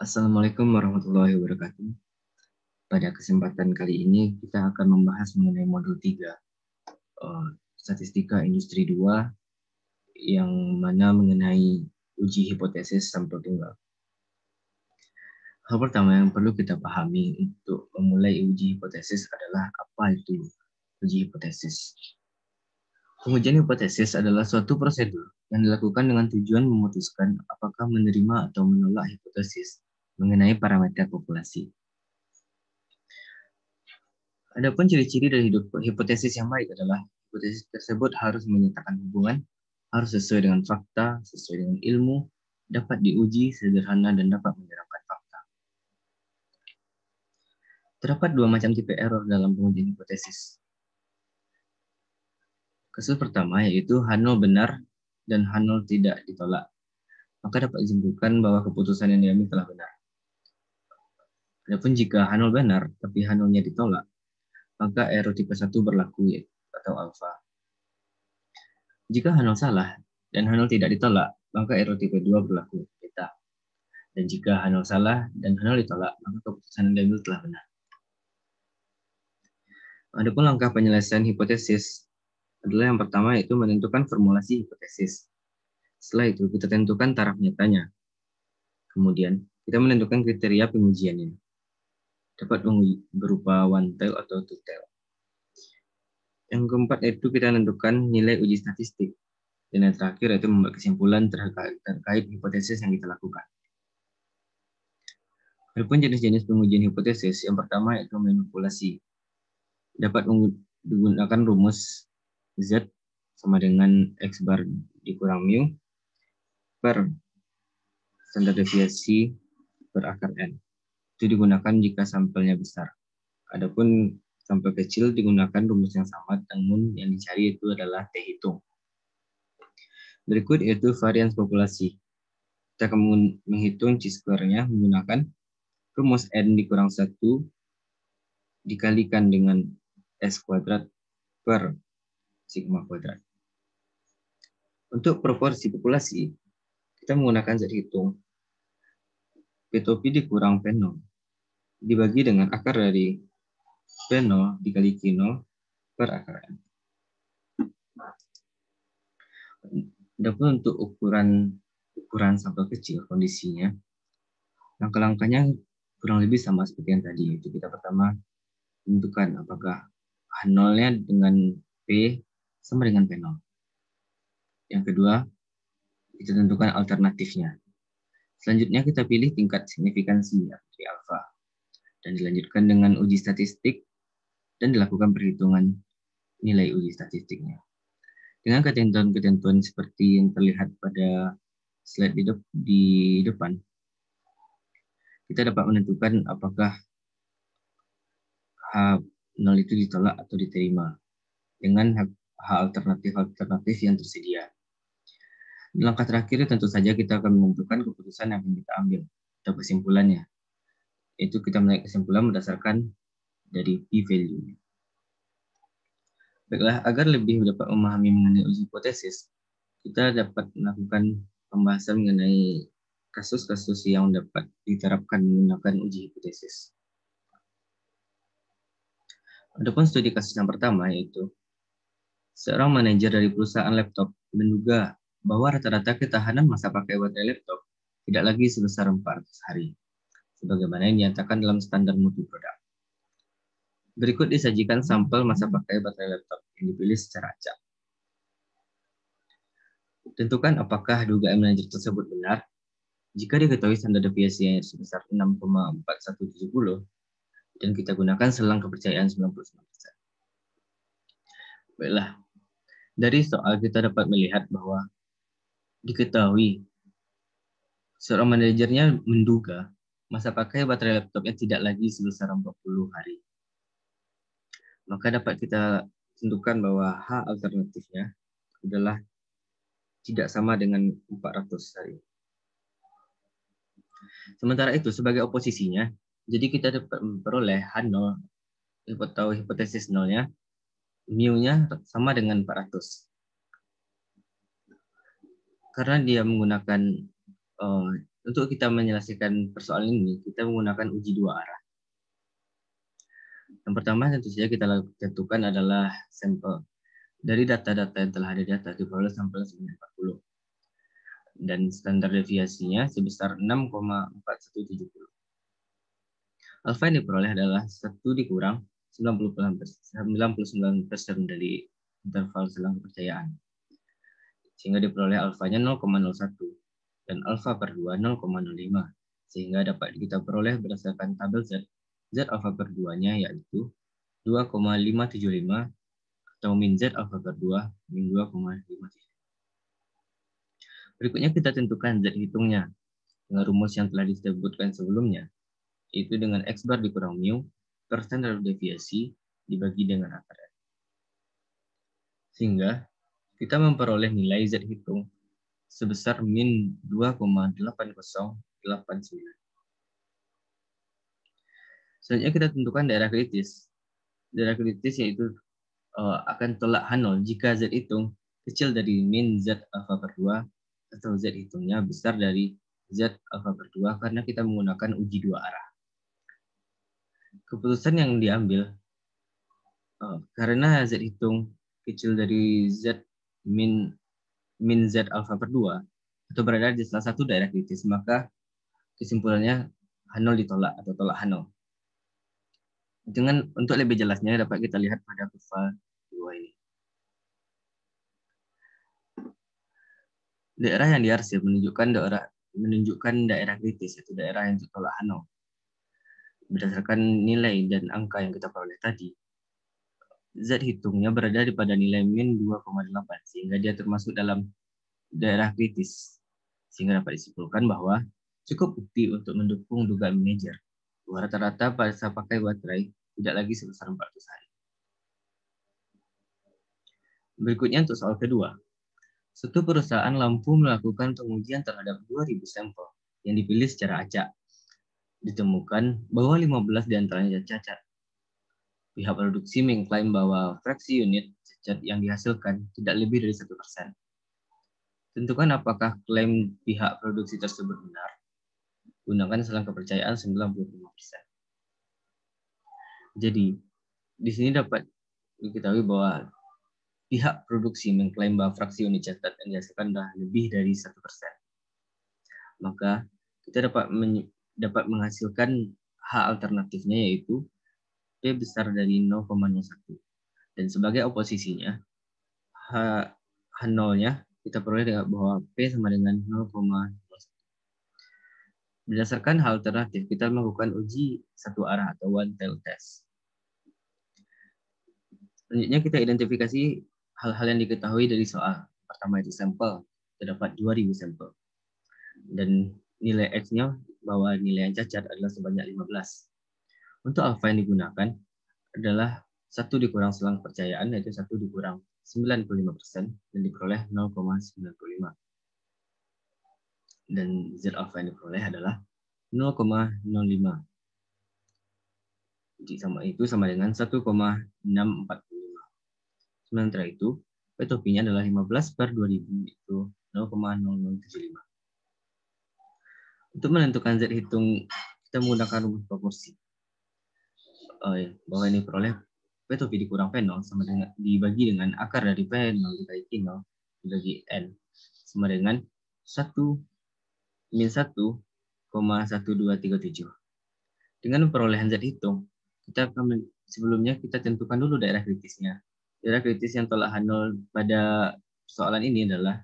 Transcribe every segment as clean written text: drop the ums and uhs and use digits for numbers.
Assalamualaikum warahmatullahi wabarakatuh. Pada kesempatan kali ini kita akan membahas mengenai modul 3, Statistika Industri 2, yang mana mengenai uji hipotesis sampel tunggal. Hal pertama yang perlu kita pahami untuk memulai uji hipotesis adalah apa itu uji hipotesis. Pengujian hipotesis adalah suatu prosedur yang dilakukan dengan tujuan memutuskan apakah menerima atau menolak hipotesis mengenai parameter populasi. Adapun ciri-ciri dari hipotesis yang baik adalah hipotesis tersebut harus menyatakan hubungan, harus sesuai dengan fakta, sesuai dengan ilmu, dapat diuji, sederhana, dan dapat menerapkan fakta. Terdapat dua macam tipe error dalam pengujian hipotesis. Kasus pertama yaitu H0 benar dan H0 tidak ditolak. Maka dapat disimpulkan bahwa keputusan yang diambil telah benar. Adapun jika H0 benar tapi H0-nya ditolak, maka error tipe 1 berlaku atau alfa. Jika H0 salah dan H0 tidak ditolak, maka error tipe 2 berlaku beta. Dan jika H0 salah dan H0 ditolak, maka keputusan yang diambil telah benar. Adapun langkah penyelesaian hipotesis adalah yang pertama yaitu menentukan formulasi hipotesis. Setelah itu kita tentukan taraf nyatanya. Kemudian kita menentukan kriteria pengujiannya. Dapat berupa one tail atau two tail. Yang keempat yaitu kita menentukan nilai uji statistik. Dan yang terakhir yaitu membuat kesimpulan terkait hipotesis yang kita lakukan. Adapun jenis-jenis pengujian hipotesis, yang pertama yaitu manipulasi. Dapat menggunakan rumus Z sama dengan X bar dikurang mu per standar deviasi per akar N. Itu digunakan jika sampelnya besar. Adapun sampel kecil digunakan rumus yang sama, namun yang dicari itu adalah T hitung. Berikut yaitu varians populasi. Kita akan menghitung chi-square-nya menggunakan rumus N dikurang 1 dikalikan dengan S kuadrat per sigma kuadrat. Untuk proporsi populasi, kita menggunakan Z hitung P-topi dikurang P0 dibagi dengan akar dari P0 dikali Q0 per akar N. Adapun untuk ukuran sampel kecil kondisinya, langkah-langkahnya kurang lebih sama seperti yang tadi. Itu kita pertama tentukan apakah H0-nya dengan P sama dengan P0. Yang kedua, kita tentukan alternatifnya. Selanjutnya kita pilih tingkat signifikansi dari alfa dan dilanjutkan dengan uji statistik dan dilakukan perhitungan nilai uji statistiknya. Dengan ketentuan-ketentuan seperti yang terlihat pada slide di depan, kita dapat menentukan apakah H0 itu ditolak atau diterima dengan alternatif yang tersedia. Di langkah terakhir tentu saja kita akan menentukan keputusan yang akan kita ambil atau kesimpulannya. Itu kita menaik kesimpulan berdasarkan dari p-value. Baiklah, agar lebih dapat memahami mengenai uji hipotesis, kita dapat melakukan pembahasan mengenai kasus-kasus yang dapat diterapkan menggunakan uji hipotesis. Adapun studi kasus yang pertama yaitu seorang manajer dari perusahaan laptop menduga bahwa rata-rata ketahanan masa pakai baterai laptop tidak lagi sebesar 400 hari, sebagaimana yang dinyatakan dalam standar mutu produk. Berikut disajikan sampel masa pakai baterai laptop yang dipilih secara acak. Tentukan apakah dugaan manajer tersebut benar. Jika diketahui standar deviasinya sebesar 6,4170 dan kita gunakan selang kepercayaan 99%. Baiklah, dari soal kita dapat melihat bahwa diketahui seorang manajernya menduga masa pakai baterai laptopnya tidak lagi sebesar 40 hari. Maka dapat kita tentukan bahwa H alternatifnya adalah tidak sama dengan 400 hari. Sementara itu, sebagai oposisinya, jadi kita dapat memperoleh H0 atau hipotesis nolnya, mu-nya sama dengan 400. Karena dia menggunakan untuk kita menyelesaikan persoalan ini, kita menggunakan uji dua arah. Yang pertama tentu saja kita tentukan adalah sampel. Dari data-data yang telah ada di atas diperoleh sampel sebanyak 40. Dan standar deviasinya sebesar 6,4170. Alfa yang diperoleh adalah 1 dikurang 99% dari interval selang kepercayaan. Sehingga diperoleh alfanya 0,01 dan alfa per 2 0,05. Sehingga dapat kita peroleh berdasarkan tabel Z. Z alfa per 2-nya yaitu 2,575 atau min Z alfa per 2 min 2,575. Berikutnya kita tentukan Z hitungnya dengan rumus yang telah disebutkan sebelumnya, yaitu dengan X bar dikurang mu per standar deviasi dibagi dengan akar N. Sehingga kita memperoleh nilai Z hitung sebesar min 2,8089. Selanjutnya kita tentukan daerah kritis. Daerah kritis yaitu akan tolak H0 jika Z hitung kecil dari min Z alfa per 2 atau Z hitungnya besar dari Z alfa per 2 karena kita menggunakan uji dua arah. Keputusan yang diambil karena Z hitung kecil dari Z min Z alfa per 2 atau berada di salah satu daerah kritis, maka kesimpulannya H0 ditolak atau tolak H0. Untuk lebih jelasnya dapat kita lihat pada kurva 2 ini. Daerah yang diarsip menunjukkan daerah kritis, yaitu daerah yang ditolak H0. Berdasarkan nilai dan angka yang kita peroleh tadi, Z hitungnya berada di pada nilai min 2,8 sehingga dia termasuk dalam daerah kritis. Sehingga dapat disimpulkan bahwa cukup bukti untuk mendukung dugaan manajer bahwa rata-rata masa pakai baterai tidak lagi sebesar 400 hari. Berikutnya untuk soal kedua. Suatu perusahaan lampu melakukan pengujian terhadap 2.000 sampel yang dipilih secara acak. Ditemukan bahwa 15 diantaranya cacat. Pihak produksi mengklaim bahwa fraksi unit cacat yang dihasilkan tidak lebih dari 1%. Tentukan apakah klaim pihak produksi tersebut benar. Gunakan selang kepercayaan 95%. Jadi, di sini dapat diketahui bahwa pihak produksi mengklaim bahwa fraksi unit catat yang dihasilkan sudah lebih dari 1%. Maka kita dapat menghasilkan H alternatifnya yaitu P besar dari 0,01. Dan sebagai oposisinya, H0-nya kita peroleh dengan bahwa P sama dengan 0,01. Berdasarkan hal alternatif, kita melakukan uji satu arah atau one-tail test. Selanjutnya kita identifikasi hal-hal yang diketahui dari soal. Pertama itu sampel, terdapat 2.000 sampel. Dan nilai X-nya bahwa nilai yang cacat adalah sebanyak 15. Untuk alfa yang digunakan adalah 1 dikurang selang kepercayaan, yaitu 1 dikurang 95% dan diperoleh 0,95. Dan Z alfa yang diperoleh adalah 0,05. Jadi sama dengan 1,645. Sementara itu, P-nya adalah 15 per 2000, itu 0,0075. Untuk menentukan Z hitung, kita menggunakan rumus proporsi. Bahwa ini peroleh P dikurang P0 sama dengan dibagi dengan akar dari P0 dikali T0 dibagi N sama dengan 1 min 1,1237. Dengan perolehan Z hitung, sebelumnya kita tentukan dulu daerah kritisnya. Daerah kritis yang tolak H0 pada soalan ini adalah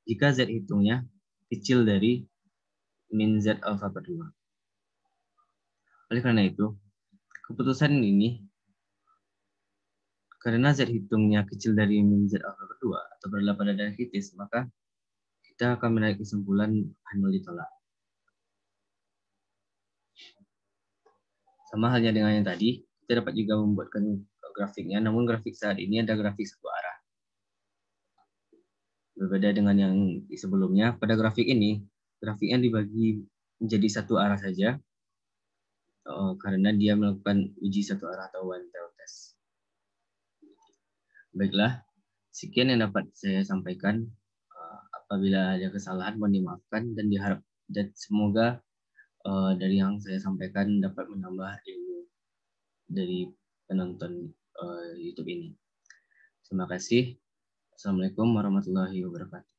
jika Z hitungnya kecil dari min Z alfa per 2. Oleh karena itu, keputusan ini karena Z hitungnya kecil dari min Z alfa per 2 atau berada pada daerah kritis, maka kita akan menarik kesimpulan H0 ditolak. Sama halnya dengan yang tadi, kita dapat juga membuatkan grafiknya, namun grafik saat ini ada grafik satu arah. Berbeda dengan yang sebelumnya, pada grafik ini, grafiknya dibagi menjadi satu arah saja, karena dia melakukan uji satu arah atau one-tail test. Baiklah, sekian yang dapat saya sampaikan. Apabila ada kesalahan, mohon dimaafkan dan diharap dan semoga dari yang saya sampaikan dapat menambah ilmu dari penonton YouTube ini. Terima kasih. Assalamualaikum warahmatullahi wabarakatuh.